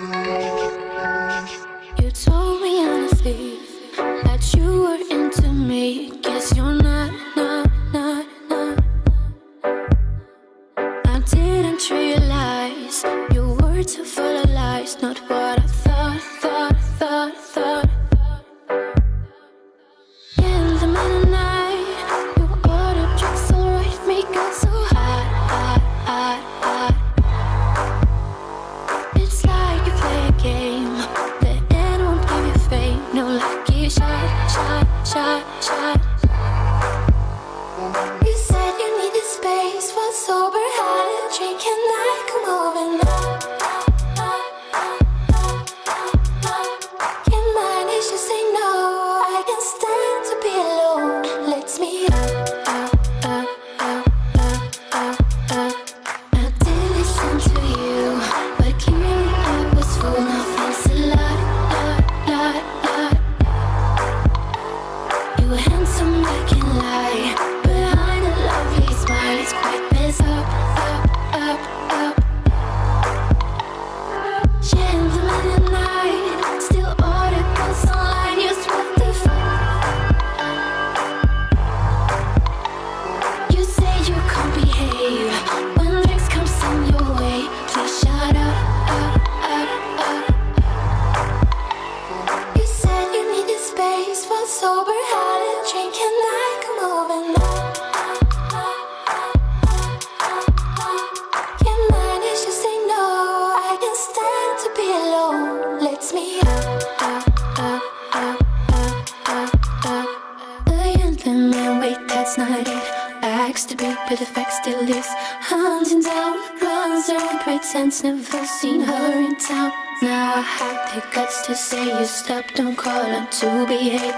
You told me honestly that you were into me. Guess you're not. I didn't realize your words are full of lies. Not what I thought. In the middle of the night, you ordered drinks, alright, make it so hot. It's like you play a game, the end won't give you fame. No lucky shot. You said you needed space, was sober, had a drink, and I come over now. Can't manage to say no, I can't stand to be alone. Let's meet up. I did listen to you, but clearly I was full. Now thanks a lot. You were handsome, I can't lie. Behind a lovely smile, it's quite messed up. Gentleman at night, still order goes online. You sweat the You say you can't behave when drinks comes in your way. Please shut up. You said you needed space, was sober, had a drink, and I come over now. Can't manage to say no, I can't stand to be alone. Let's meet up. The man, wait, that's not it. Acts to be, but the fact still is. Hunting down, runs around, pretends never seen her in town. Now I have the guts to say you stop, don't call on to behave.